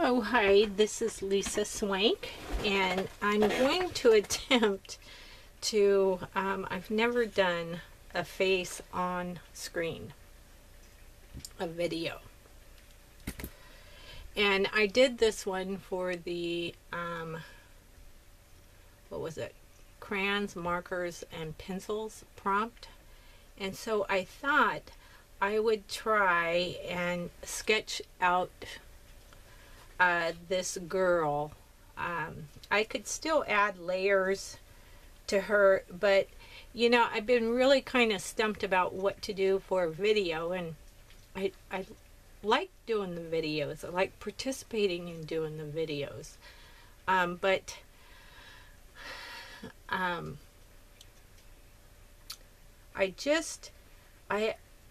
Oh, hi, this is Lisa Swank, and I'm going to attempt to, I've never done a face on screen, a video. And I did this one for the, what was it? Crayons, markers, and pencils prompt. And so I thought I would try and sketch out this girl. I could still add layers to her, but you know, I've been really kind of stumped about what to do for a video, and I like doing the videos. I like participating in doing the videos, but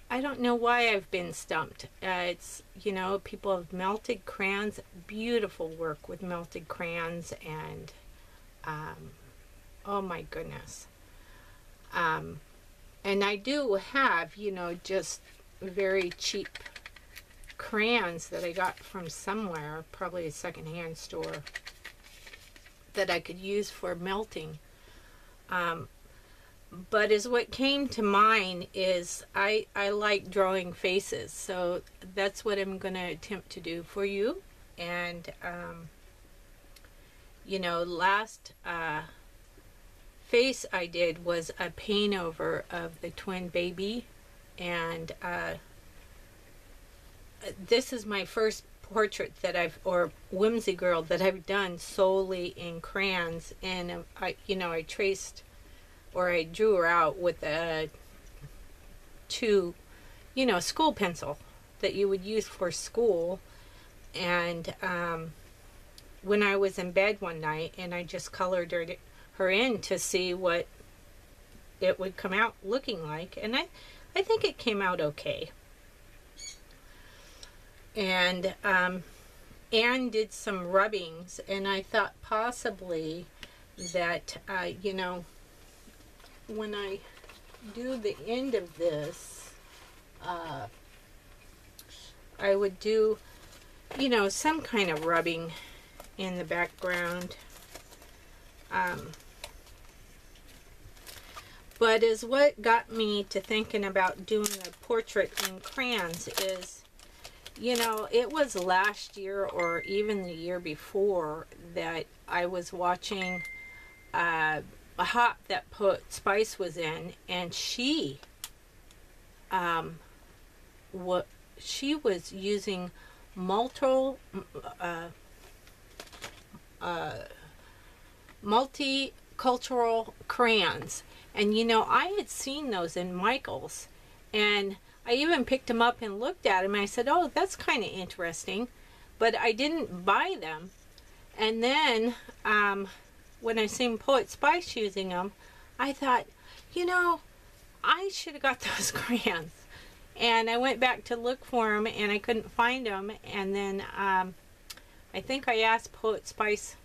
I don't know why I've been stumped. It's, you know, people have melted crayons, beautiful work with melted crayons, and oh my goodness. And I do have, you know, just very cheap crayons that I got from somewhere, probably a secondhand store, that I could use for melting. But as what came to mind is I like drawing faces, so that's what I'm going to attempt to do for you. And you know, last face I did was a paint over of the twin baby, and this is my first portrait that or whimsy girl that I've done solely in crayons, and I traced, or I drew her out with a school pencil that you would use for school. And when I was in bed one night, and I just colored her in to see what it would come out looking like, and I think it came out okay. And Anne did some rubbings, and I thought possibly that you know, when I do the end of this, I would do, you know, some kind of rubbing in the background. But as what got me to thinking about doing a portrait in crayons is, you know, it was last year or even the year before that I was watching a hop that Spice was in, and she was using multicultural crayons, and you know, I had seen those in Michael's, and I even picked them up and looked at them, and I said, oh, that's kind of interesting, but I didn't buy them. And then when I seen Poet Spice using them, I thought, you know, I should have got those crayons. And I went back to look for them, and I couldn't find them. And then I think I asked Poet Spice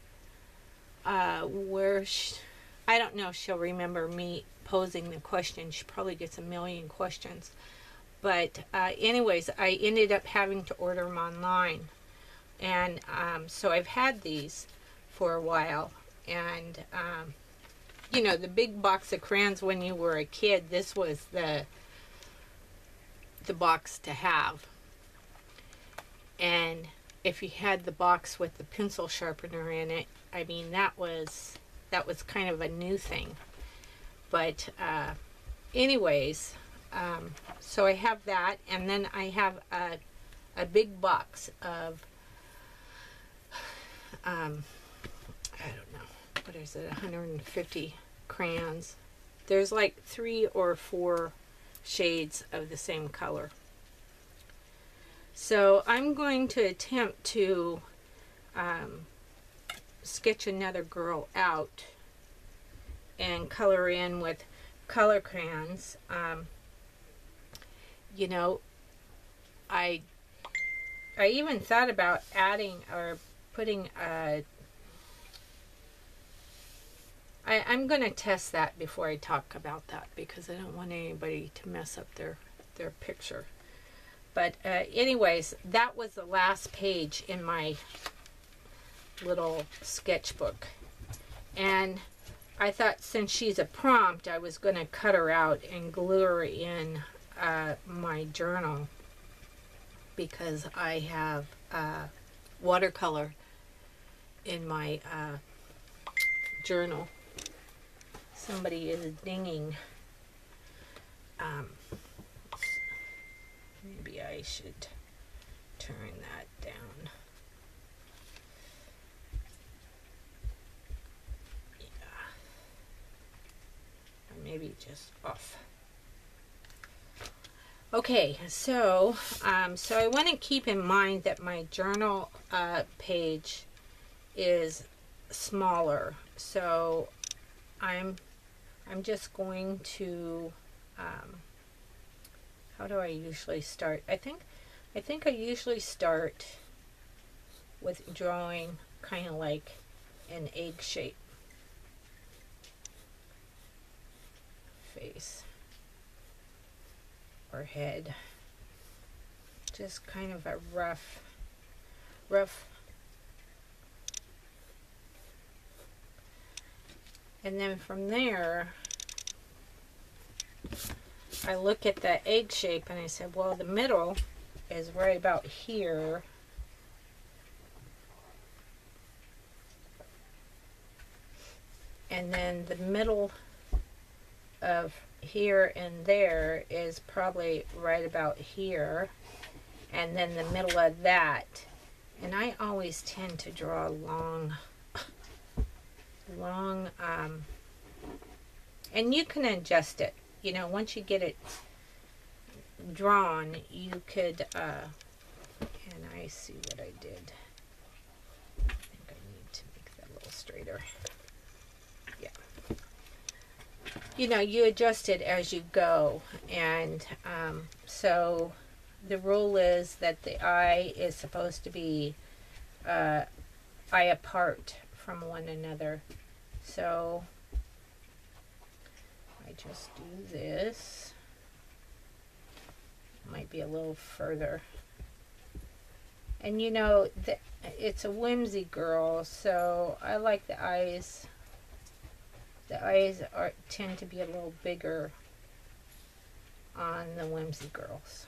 where I don't know if she'll remember me posing the question. She probably gets a million questions. But anyways, I ended up having to order them online. And so I've had these for a while. And you know, the big box of crayons when you were a kid, this was the box to have. And if you had the box with the pencil sharpener in it, I mean, that was kind of a new thing. But anyways, so I have that, and then I have a big box of I don't know, what is it, 150 crayons. There's like 3 or 4 shades of the same color. So I'm going to attempt to sketch another girl out and color in with color crayons. You know, I even thought about adding or putting a I'm going to test that before I talk about that, because I don't want anybody to mess up their picture. But anyways, that was the last page in my little sketchbook. And I thought since she's a prompt, I was going to cut her out and glue her in my journal, because I have watercolor in my journal. Somebody is dinging. Maybe I should turn that down. Yeah. Or maybe just off. Okay, so I want to keep in mind that my journal page is smaller. So I'm just going to how do I usually start? I think I usually start with drawing kind of like an egg shape face or head. Just kind of a rough. And then from there, I look at the egg shape and I said, well, the middle is right about here. And then the middle of here and there is probably right about here. And then the middle of that. And I always tend to draw long, and you can adjust it. You know, once you get it drawn, you could, and I see what I did. I think I need to make that a little straighter. Yeah. You know, you adjust it as you go. And so the rule is that the eye is supposed to be eye apart from one another. So I just do this. Might be a little further. And you know, it's a whimsy girl, so I like the eyes. The eyes tend to be a little bigger on the whimsy girls.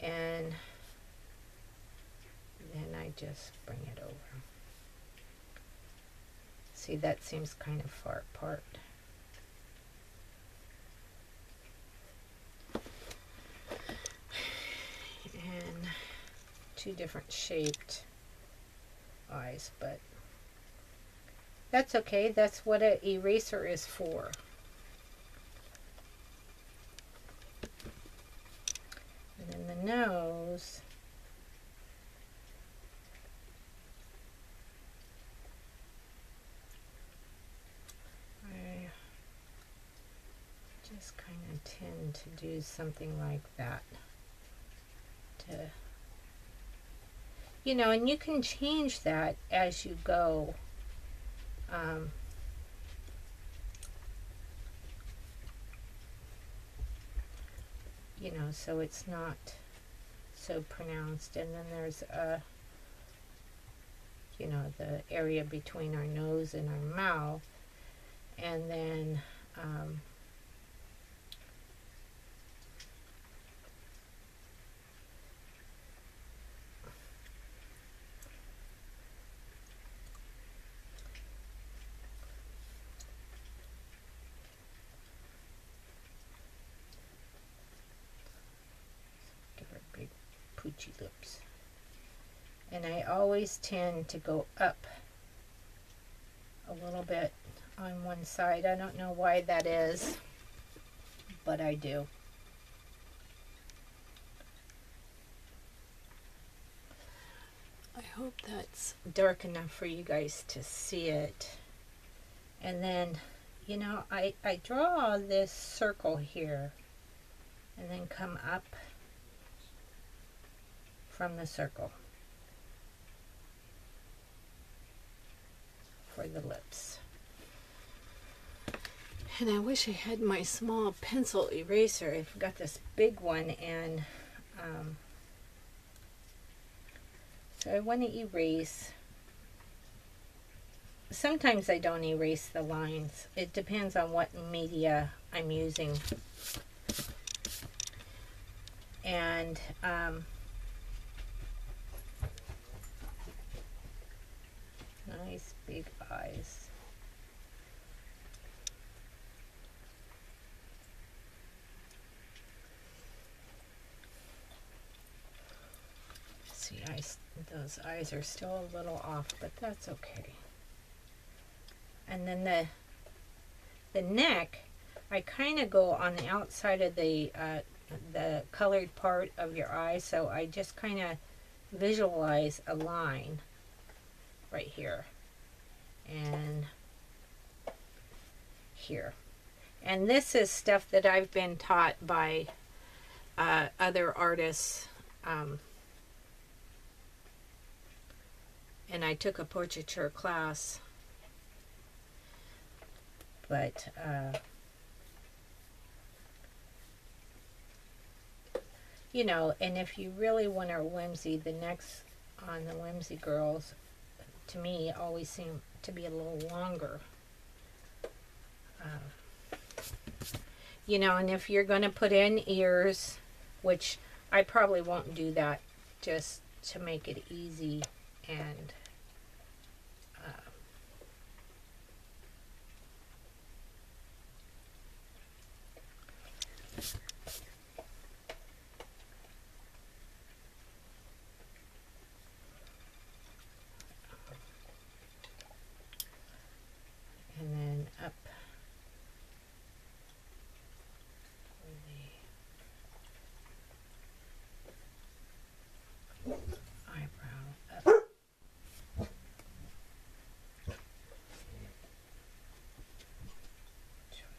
And then I just bring it over. See, that seems kind of far apart. And two different shaped eyes, but that's okay. That's what an eraser is for. And then the nose, I just kind of tend to do something like that. You know, and you can change that as you go. You know, so it's not so pronounced. And then there's you know, the area between our nose and our mouth, and then poochy lips. And I always tend to go up a little bit on one side. I don't know why that is, but I do. I hope that's dark enough for you guys to see it. And then, you know, I draw this circle here and then come up from the circle for the lips. And I wish I had my small pencil eraser. I've got this big one, and so I want to erase sometimes I don't erase the lines. It depends on what media I'm using. And nice big eyes. See, those eyes are still a little off, but that's okay. And then the neck, I kind of go on the outside of the colored part of your eye, so I just kind of visualize a line right here and here. And this is stuff that I've been taught by other artists, and I took a portraiture class, but you know, and if you really want a whimsy, the necks on the whimsy girls, to me, always seem to be a little longer. You know, and if you're going to put in ears, which I probably won't do that, just to make it easy, and then up the eyebrow, up.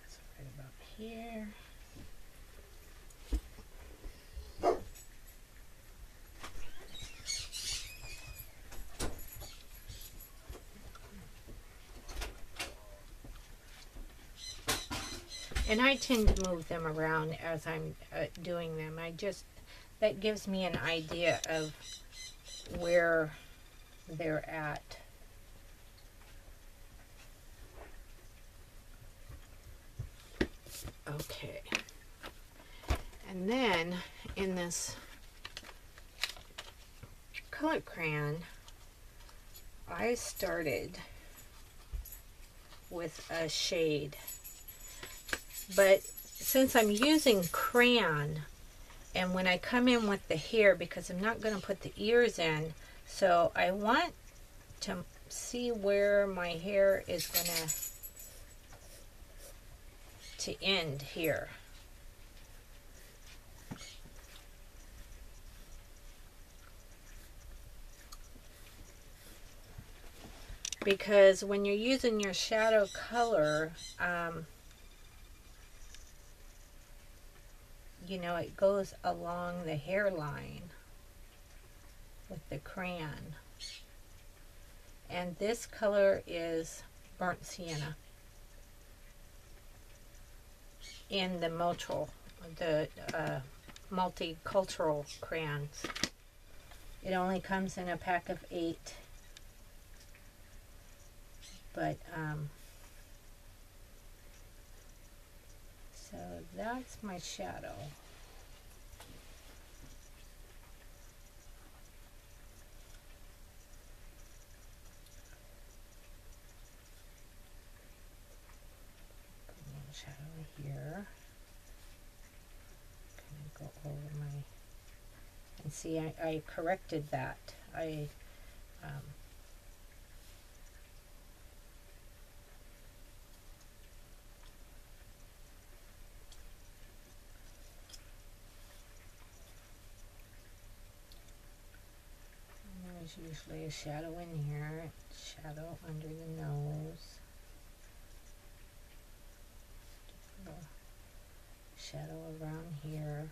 That's right about here. And I tend to move them around as I'm doing them. That gives me an idea of where they're at. Okay. And then in this color crayon, I started with a shade. But since I'm using crayon, and when I come in with the hair, because I'm not going to put the ears in, so I want to see where my hair is going to end here. Because when you're using your shadow color, you know, it goes along the hairline with the crayon. And this color is burnt sienna in the multicultural crayons. It only comes in a pack of 8. But so that's my shadow. Put a little shadow here. Kind of go over my, and see, I corrected that. There's usually a shadow in here, shadow under the nose, shadow around here,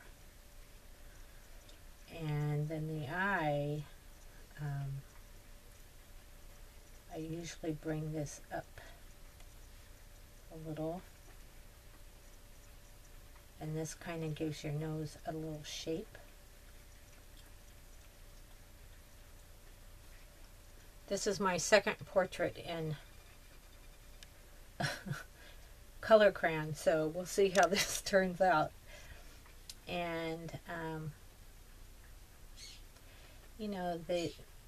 and then the eye, I usually bring this up a little, and this kind of gives your nose a little shape. This is my second portrait in color crayon, so we'll see how this turns out. And you know,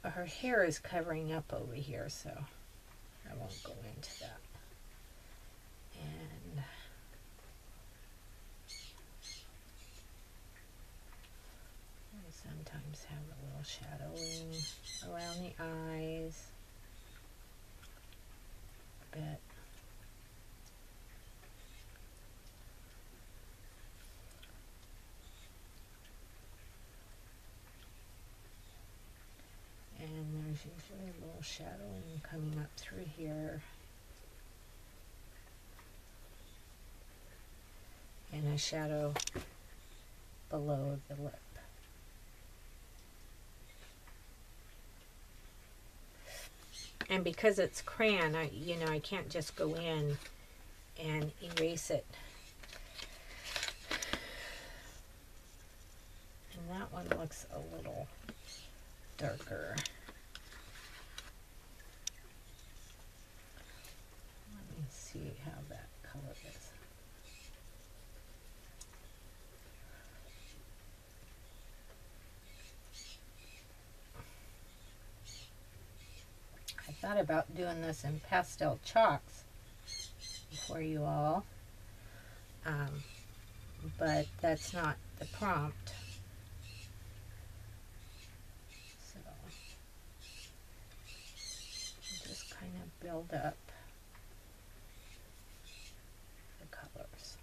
her hair is covering up over here, so I won't go into that. And I sometimes have a little shadowing around the eyes a bit. And there's usually a little shadowing coming up through here. And a shadow below the lip. And because it's crayon, I can't just go in and erase it. And that one looks a little darker. Let me see how that color is. I thought about doing this in pastel chalks for you all, but that's not the prompt. So just kind of build up the colors.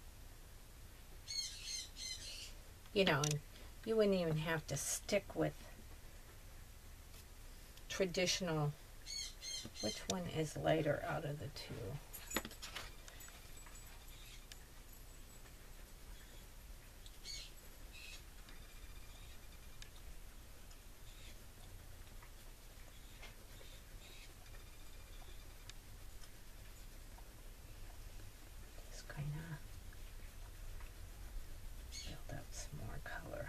You know, and you wouldn't even have to stick with traditional. Which one is lighter out of the two? Just kind of build up some more color.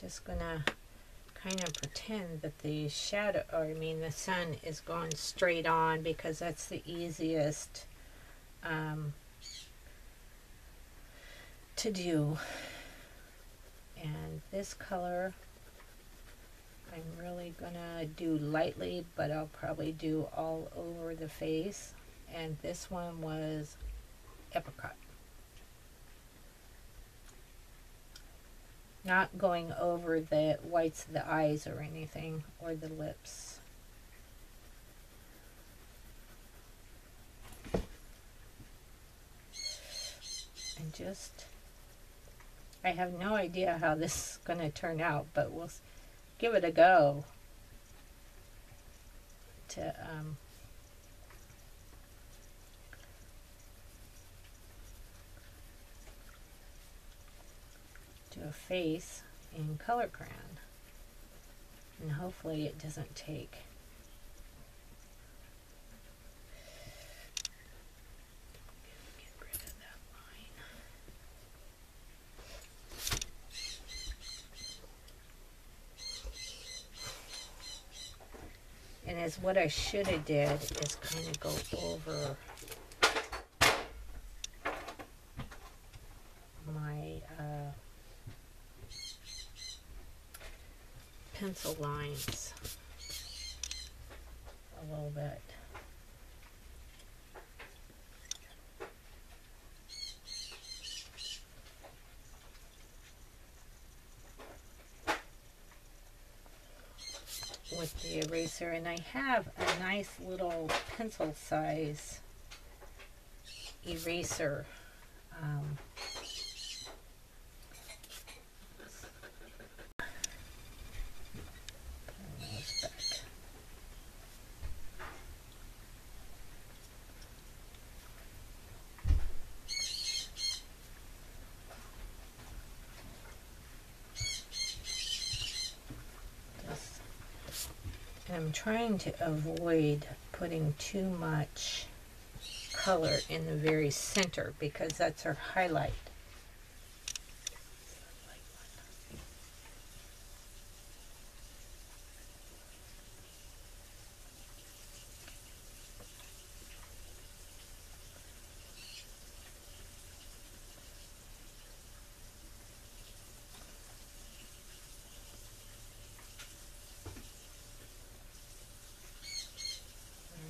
Just gonna kind of pretend that the shadow, or I mean the sun, is going straight on, because that's the easiest to do. And this color I'm really gonna do lightly, but I'll probably do all over the face. And this one was apricot. Not going over the whites of the eyes or anything, or the lips. And just, I have no idea how this is going to turn out, but we'll give it a go to do a face in color crayon, and hopefully it doesn't take get rid of that line. And as what I should have did is kind of go over my pencil lines a little bit. With the eraser, and I have a nice little pencil size eraser. I'm trying to avoid putting too much color in the very center because that's our highlight.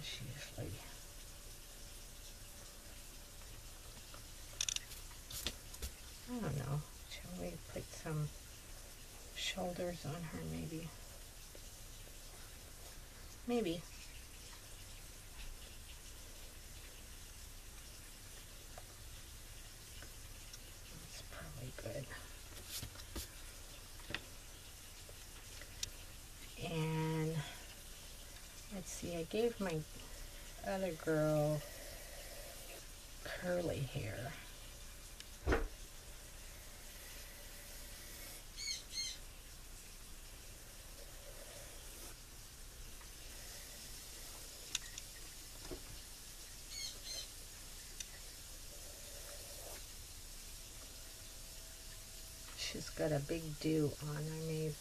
Usually I don't know. Shall we put some shoulders on her maybe? Maybe. That's probably good. And let's see, I gave my other girl curly hair. She's got a big do on. I may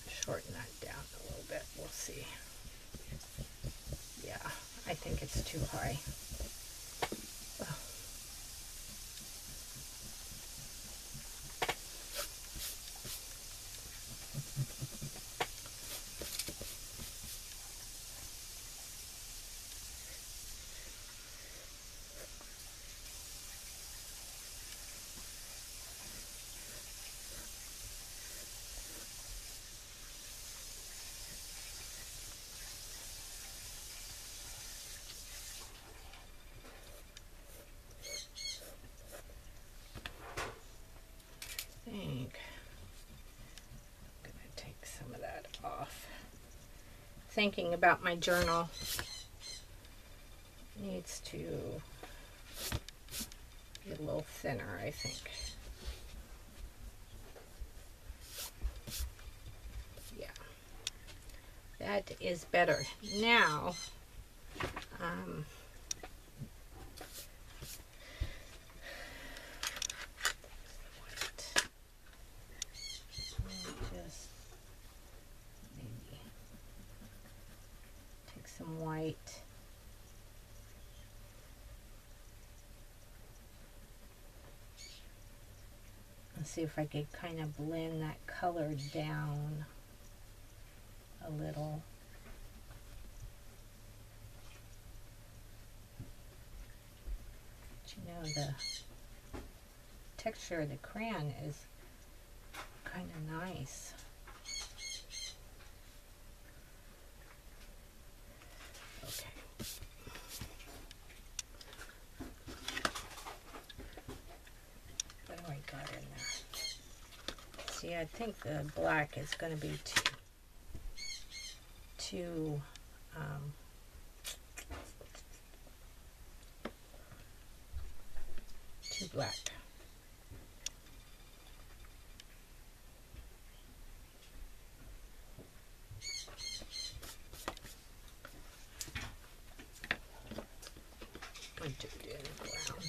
shorten that down a little bit. We'll see. Yeah, I think it's too high. Thinking about my journal needs to be a little thinner, I think. Yeah, that is better. Now, just maybe take some white. And see if I could kind of blend that color down a little. But you know, the texture of the crayon is kind of nice. Okay. What do I got in there? See, I think the black is going to be too black. I took it in brown.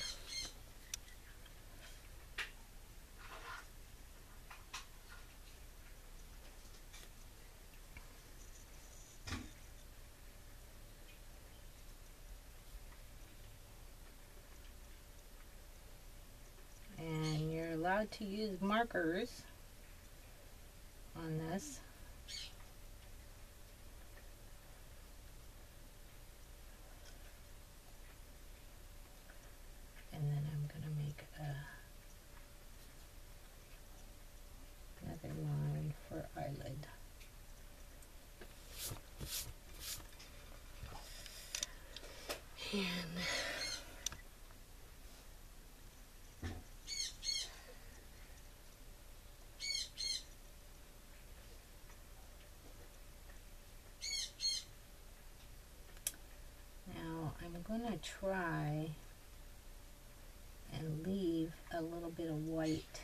And you're allowed to use markers on this. And then I'm going to make another line for eyelid. And now I'm going to try and leave a little bit of white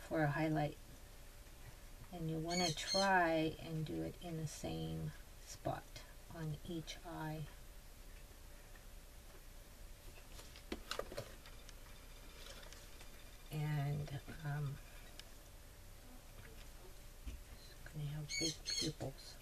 for a highlight. And you want to try and do it in the same spot on each eye. And it's going to have big pupils.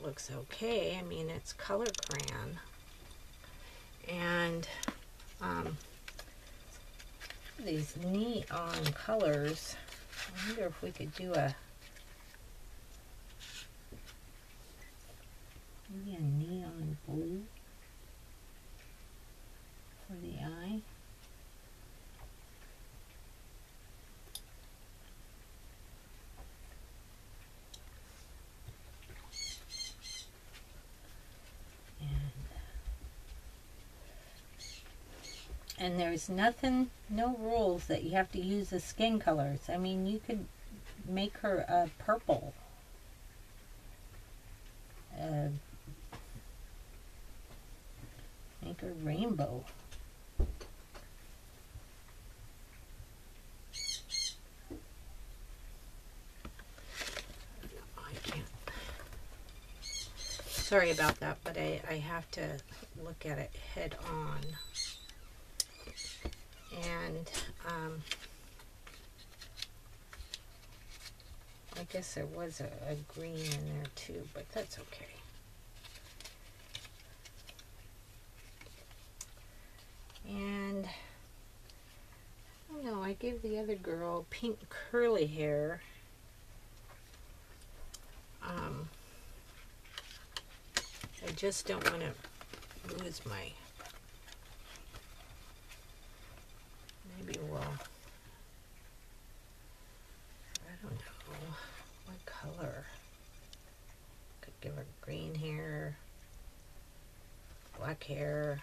Looks okay. I mean, it's color crayon, and these neon colors. I wonder if we could do maybe a neon blue for the eye. And there's nothing, no rules that you have to use the skin colors. I mean, you could make her a purple. Make her rainbow. I can't. Sorry about that, but I have to look at it head on. And I guess there was a green in there too, but that's okay. And I don't know, I gave the other girl pink curly hair. I just don't want to lose my... Maybe we'll, I don't know, what color? Could give her green hair, black hair.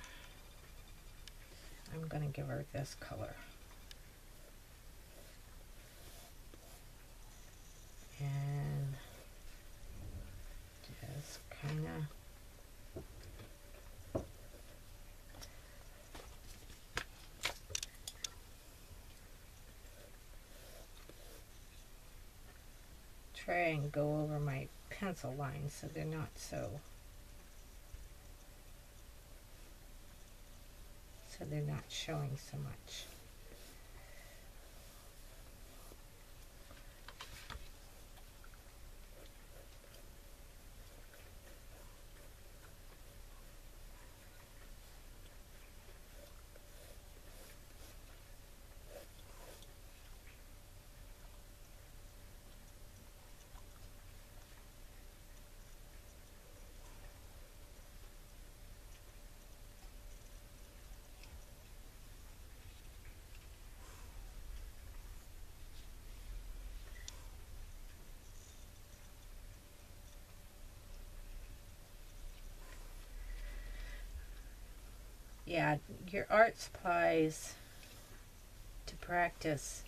I'm going to give her this color. And just kind of try and go over my pencil lines so they're not so showing so much. Yeah, your art supplies to practice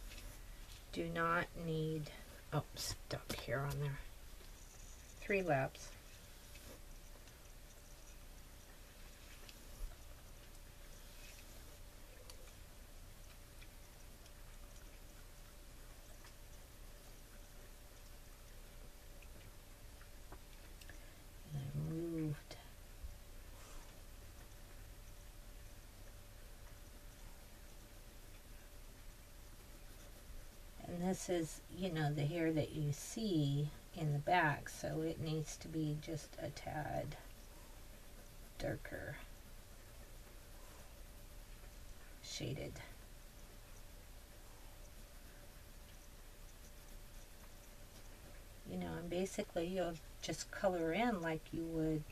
do not need, oh, stuck here on there, 3 laps. This is, you know, the hair that you see in the back, so it needs to be just a tad darker shaded. You know, and basically you'll just color in like you would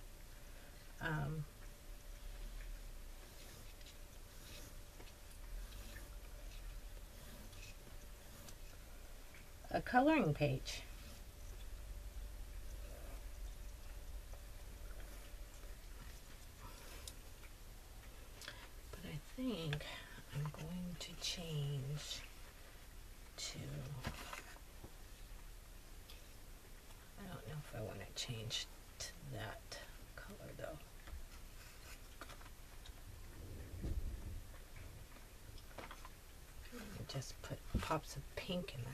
a coloring page. But I think I'm going to change to, I don't know if I want to change to that color though. Just put pops of pink in there.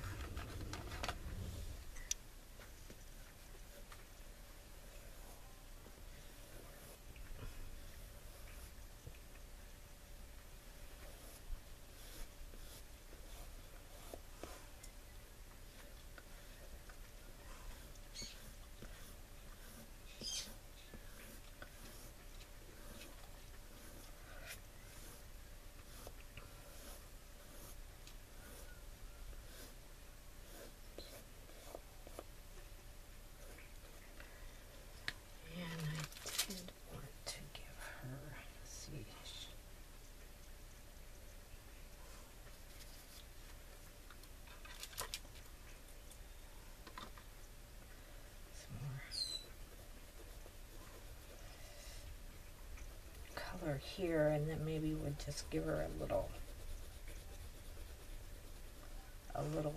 Here, and then maybe we'll just give her a little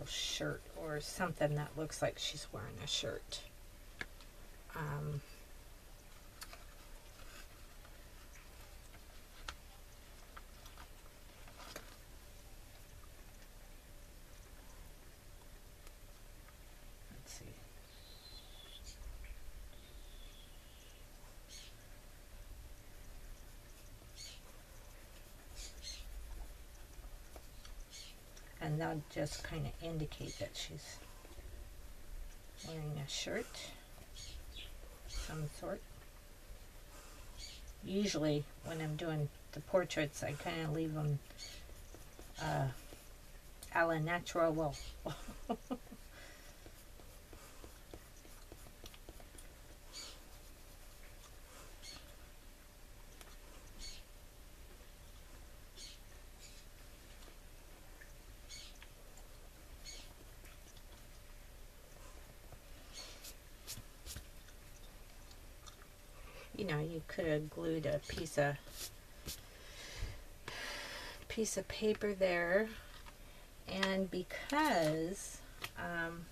shirt or something that looks like she's wearing a shirt. Let's see. And that'll just kind of indicate that she's wearing a shirt of some sort. Usually when I'm doing the portraits, I kind of leave them a la natural. You know, you could have glued a piece of paper there, and because I'm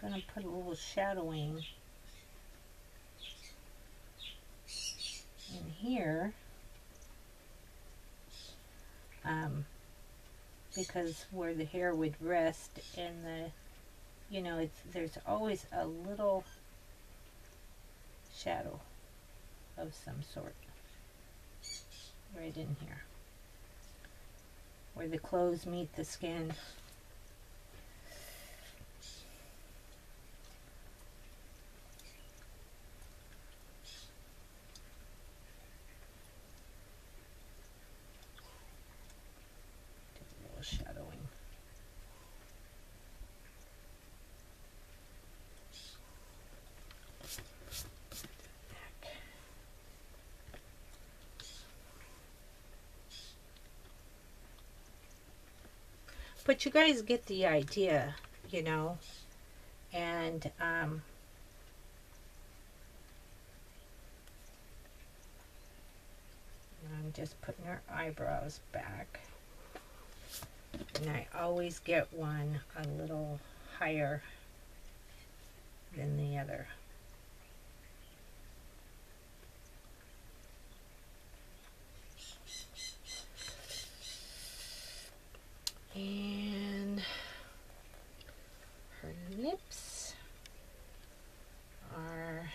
going to put a little shadowing in here, because where the hair would rest, and you know, there's always a little shadow of some sort right in here where the clothes meet the skin. Do a little shadowing. But you guys get the idea, you know, and I'm just putting her eyebrows back, and I always get one a little higher than the other. And her lips are,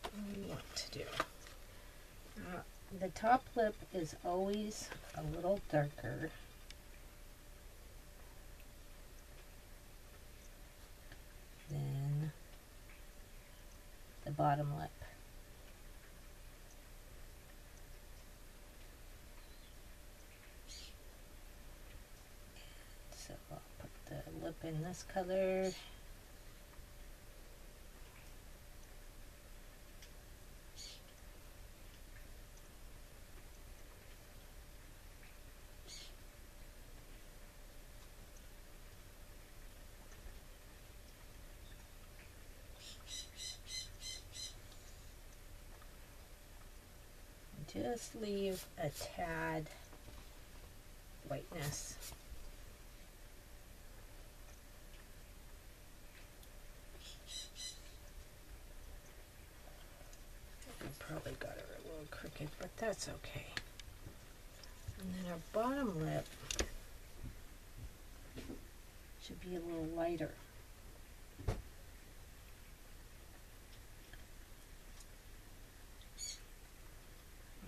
what do we want to do? The top lip is always a little darker than the bottom lip. So I'll put the lip in this color. just leave a tad whiteness. I probably got her a little crooked, but that's okay. And then our bottom lip should be a little lighter.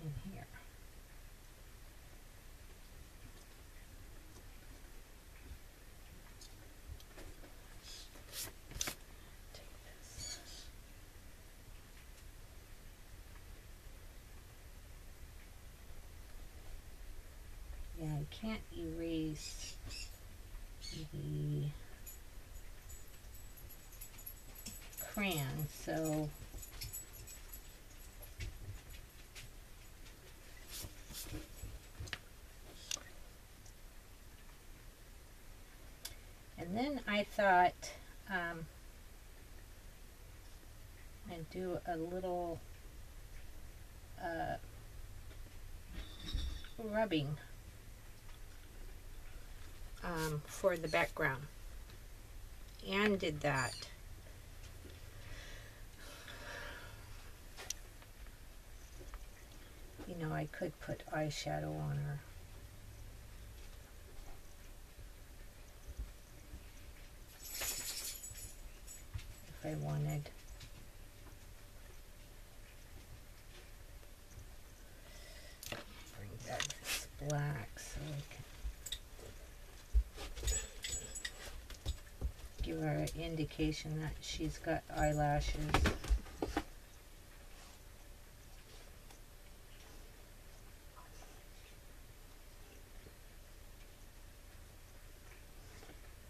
In here. Yeah, I can't erase the crayon, so and then I thought I'd do a little rubbing for the background, and did that. You know, I could put eyeshadow on her. If I wanted. Bring back this black so I can give her an indication that she's got eyelashes.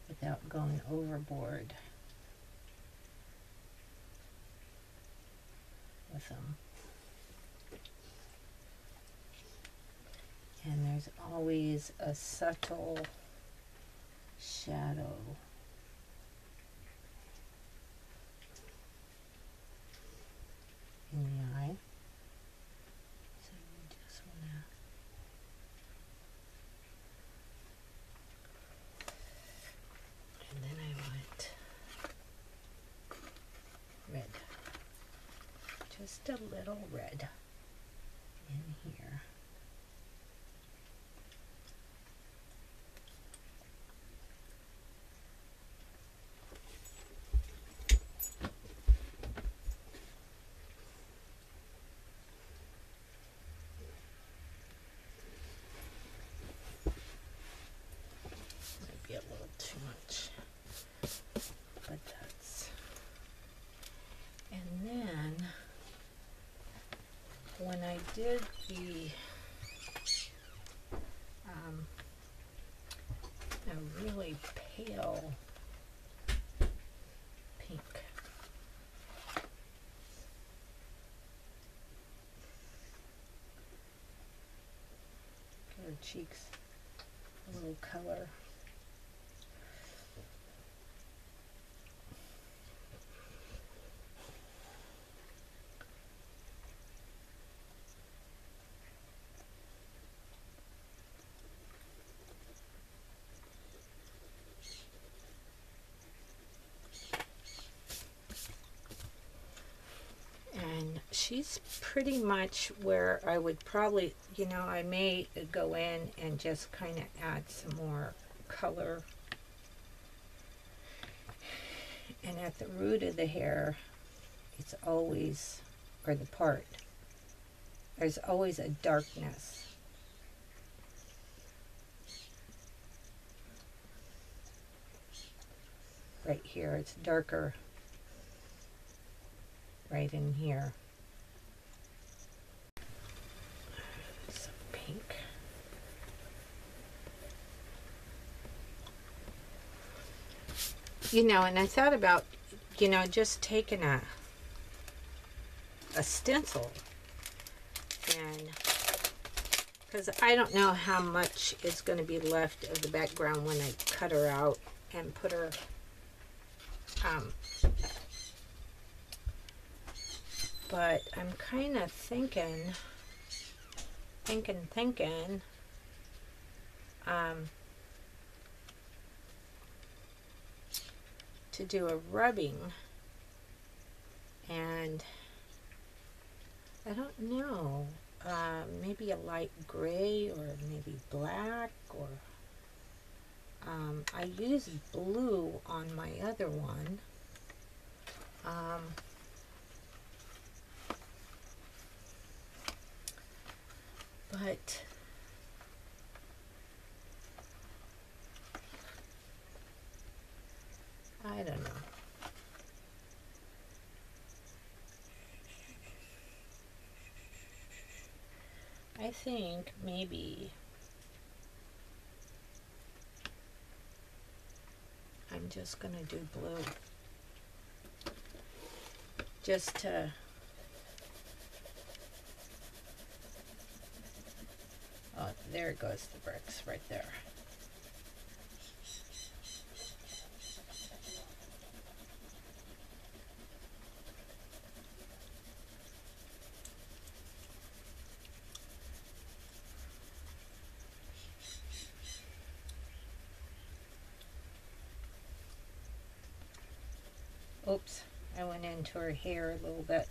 Without going overboard with them. And there's always a subtle shadow in the eye. So you just want to and then I want red. Just a little red in here. Might be a little too much, but that's. And then when I did the a really pale pink, give her cheeks a little color. She's pretty much where I would probably, you know, I may go in and just kind of add some more color. And at the root of the hair, it's always, or the part, there's always a darkness. Right here, it's darker right in here. Some pink. You know, and I thought about, you know, just taking a stencil, and because I don't know how much is going to be left of the background when I cut her out and put her but I'm kind of thinking thinking to do a rubbing, and I don't know, maybe a light gray or maybe black, or I use blue on my other one. But I don't know. I think maybe I'm just gonna do blue. Just to oh, there goes the bricks right there. Oops, I went into her hair a little bit.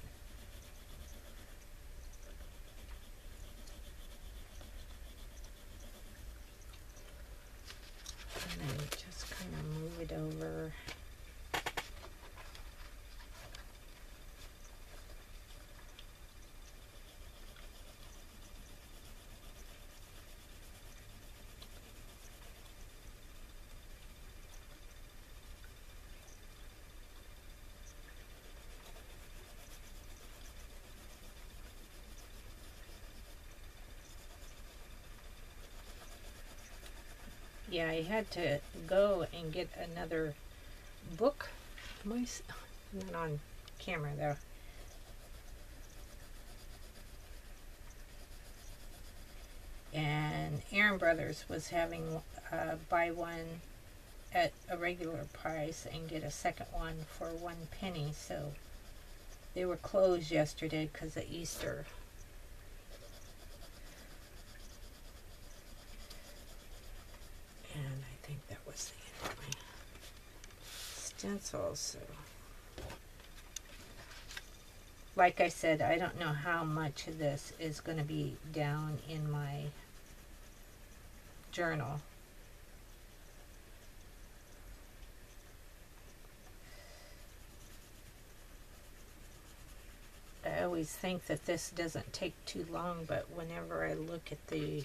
And then just kind of move it over. Yeah, I had to go and get another book. I'm not on camera though. And Aaron Brothers was having buy one at a regular price and get a second one for 1 penny. So they were closed yesterday because of Easter. And I think that was the end of my stencils. So, like I said, I don't know how much of this is going to be down in my journal. I always think that this doesn't take too long, but whenever I look at the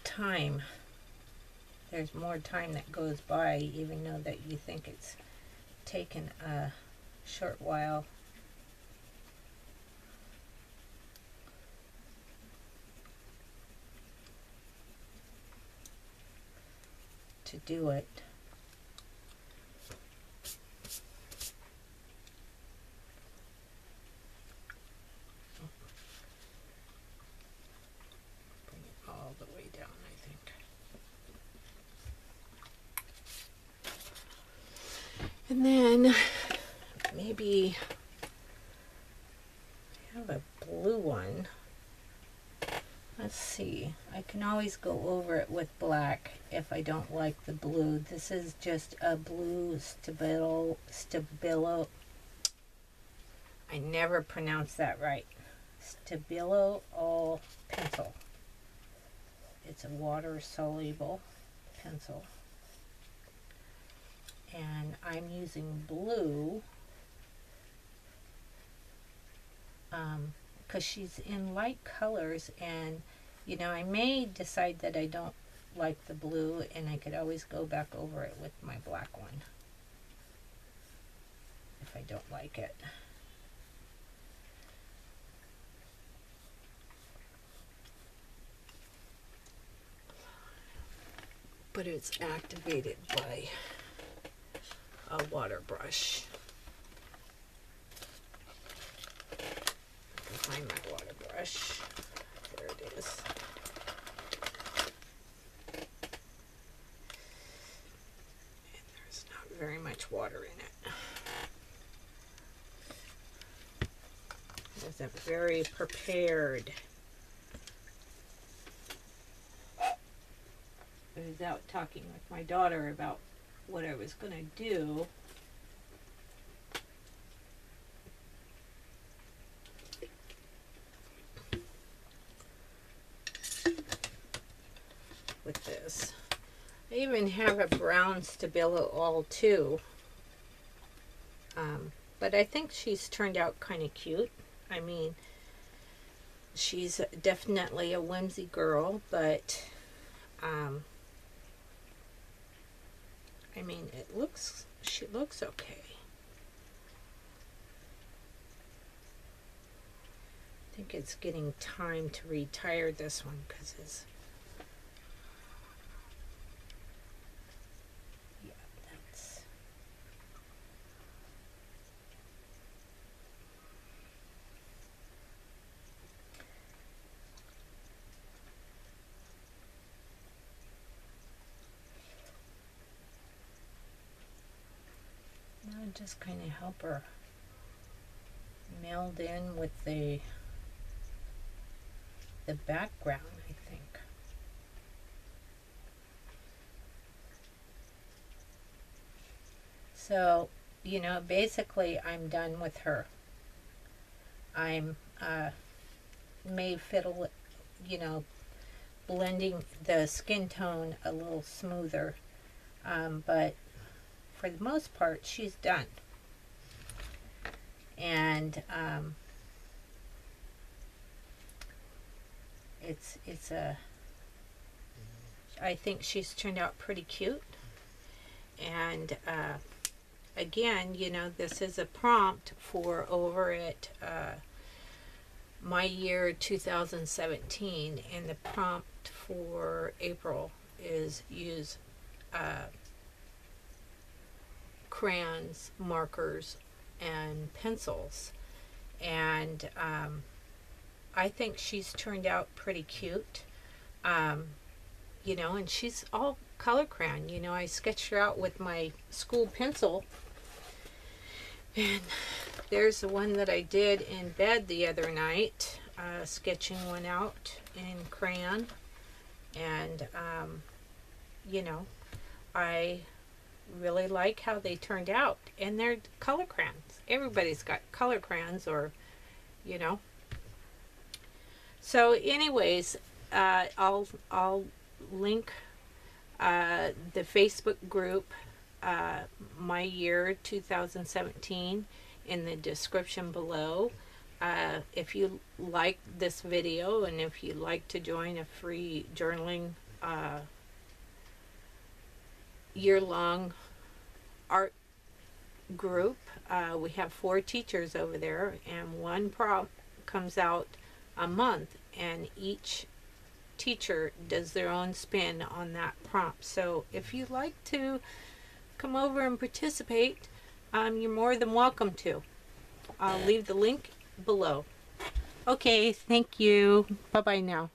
time, there's more time that goes by, even though that you think it's taken a short while. To do it. Bring it all the way down, I think. And then maybe I have a blue one. Let's see. I can always go over it with black if I don't like the blue. This is just a blue Stabilo. I never pronounce that right. Stabilo all pencil. It's a water soluble pencil. And I'm using blue because she's in light colors, and you know, I may decide that I don't like the blue, and I could always go back over it with my black one if I don't like it. But it's activated by a water brush. Find my water brush. There it is. And there's not very much water in it. Wasn't very prepared. I was out talking with my daughter about what I was going to do. With this. I even have a brown Stabilo all too. But I think she's turned out kind of cute. I mean, she's definitely a whimsy girl, but I mean, she looks okay. I think it's getting time to retire this one because it's, yeah, that's, now just kind of help her meld in with the background, I think. So, you know, basically I'm done with her. I'm may fiddle, you know, blending the skin tone a little smoother, but for the most part she's done. And I think she's turned out pretty cute. And again, you know, this is a prompt for over at My Year 2017, and the prompt for April is use crayons, markers, and pencils. And I think she's turned out pretty cute. You know, and she's all color crayon. You know, I sketched her out with my school pencil. And there's the one that I did in bed the other night, sketching one out in crayon. And, you know, I really like how they turned out. And they're color crayons. Everybody's got color crayons, or, you know. So anyways, I'll link the Facebook group, My Year 2017, in the description below. If you like this video, and if you'd like to join a free journaling year-long art group, we have 4 teachers over there, and one prompt comes out a month, and each teacher does their own spin on that prompt. So if you'd like to come over and participate, you're more than welcome to. I'll leave the link below. Okay, thank you. Bye-bye now.